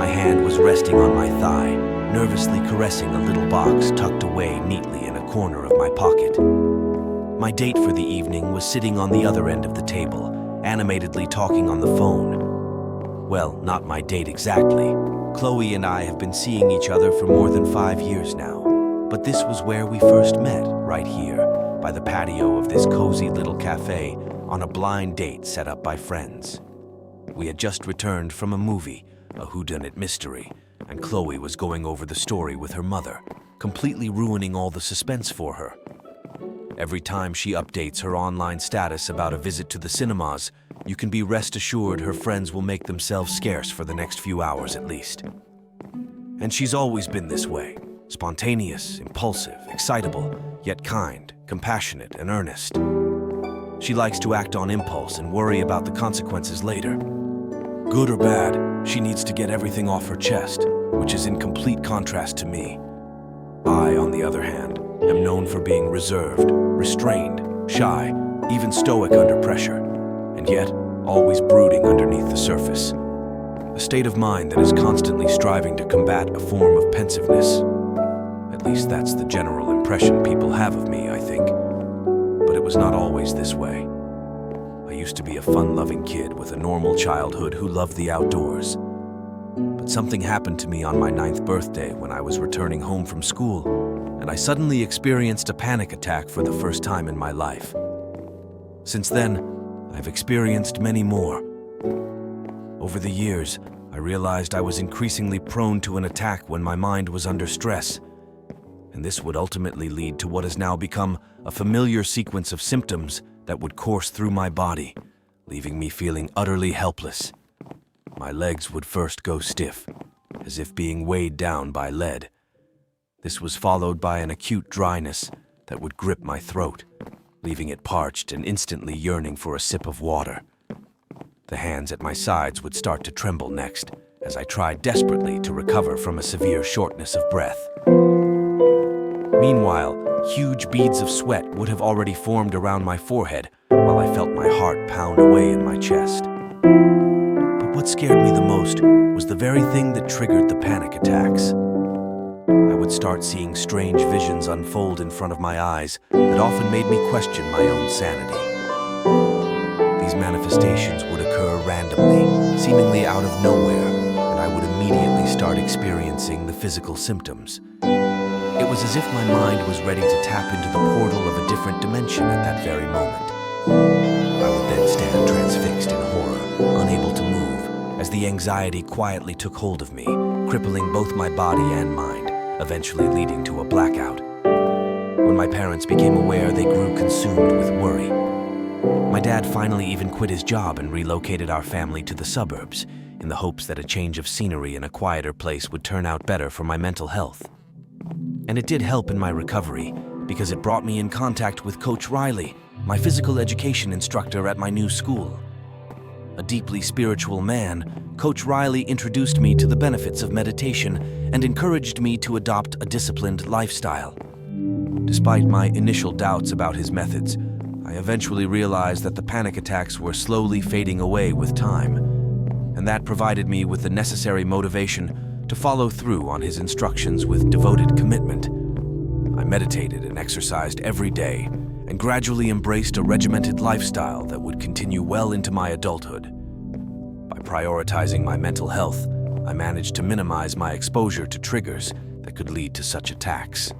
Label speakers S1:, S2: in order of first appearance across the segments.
S1: my hand was resting on my thigh, nervously caressing a little box tucked away neatly in a corner of my pocket. My date for the evening was sitting on the other end of the table, animatedly talking on the phone. Well, not my date exactly. Chloe and I have been seeing each other for more than 5 years now, but this was where we first met, right here, by the patio of this cozy little cafe on a blind date set up by friends. We had just returned from a movie, a whodunit mystery, and Chloe was going over the story with her mother, completely ruining all the suspense for her. Every time she updates her online status about a visit to the cinemas, you can be rest assured her friends will make themselves scarce for the next few hours at least. And she's always been this way, spontaneous, impulsive, excitable, yet kind, compassionate, and earnest. She likes to act on impulse and worry about the consequences later. Good or bad, she needs to get everything off her chest, which is in complete contrast to me. I, on the other hand, am known for being reserved, restrained, shy, even stoic under pressure, and yet always brooding underneath the surface. A state of mind that is constantly striving to combat a form of pensiveness. At least that's the general impression people have of me, I think. But it was not always this way. I used to be a fun-loving kid with a normal childhood who loved the outdoors. But something happened to me on my 9th birthday when I was returning home from school, and I suddenly experienced a panic attack for the first time in my life. Since then, I've experienced many more. Over the years, I realized I was increasingly prone to an attack when my mind was under stress, and this would ultimately lead to what has now become a familiar sequence of symptoms that would course through my body, leaving me feeling utterly helpless. My legs would first go stiff, as if being weighed down by lead. This was followed by an acute dryness that would grip my throat, leaving it parched and instantly yearning for a sip of water. The hands at my sides would start to tremble next, as I tried desperately to recover from a severe shortness of breath. Meanwhile, huge beads of sweat would have already formed around my forehead while I felt my heart pound away in my chest. But what scared me the most was the very thing that triggered the panic attacks. I would start seeing strange visions unfold in front of my eyes that often made me question my own sanity. These manifestations would occur randomly, seemingly out of nowhere, and I would immediately start experiencing the physical symptoms. It was as if my mind was ready to tap into the portal of a different dimension at that very moment. I would then stand transfixed in horror, unable to move, as the anxiety quietly took hold of me, crippling both my body and mind, eventually leading to a blackout. When my parents became aware, they grew consumed with worry. My dad finally even quit his job and relocated our family to the suburbs, in the hopes that a change of scenery in a quieter place would turn out better for my mental health. And it did help in my recovery, because it brought me in contact with Coach Riley, my physical education instructor at my new school. A deeply spiritual man, Coach Riley introduced me to the benefits of meditation and encouraged me to adopt a disciplined lifestyle. Despite my initial doubts about his methods, I eventually realized that the panic attacks were slowly fading away with time, and that provided me with the necessary motivation to follow through on his instructions with devoted commitment. I meditated and exercised every day, and gradually embraced a regimented lifestyle that would continue well into my adulthood. By prioritizing my mental health, I managed to minimize my exposure to triggers that could lead to such attacks.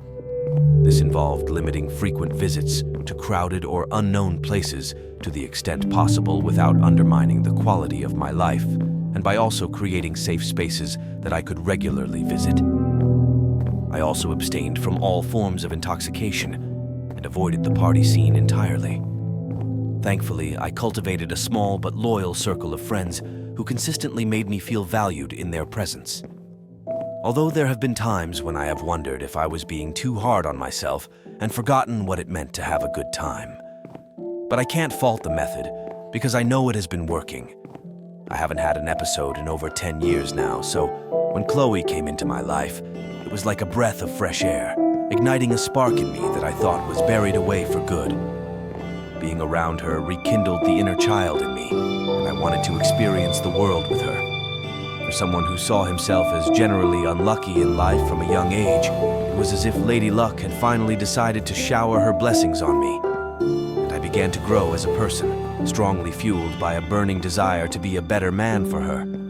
S1: This involved limiting frequent visits to crowded or unknown places to the extent possible without undermining the quality of my life, and by also creating safe spaces that I could regularly visit. I also abstained from all forms of intoxication and avoided the party scene entirely. Thankfully, I cultivated a small but loyal circle of friends who consistently made me feel valued in their presence. Although there have been times when I have wondered if I was being too hard on myself and forgotten what it meant to have a good time. But I can't fault the method, because I know it has been working. I haven't had an episode in over 10 years now, so when Chloe came into my life, it was like a breath of fresh air, igniting a spark in me that I thought was buried away for good. Being around her rekindled the inner child in me, and I wanted to experience the world with her. For someone who saw himself as generally unlucky in life from a young age, it was as if Lady Luck had finally decided to shower her blessings on me. And I began to grow as a person, strongly fueled by a burning desire to be a better man for her.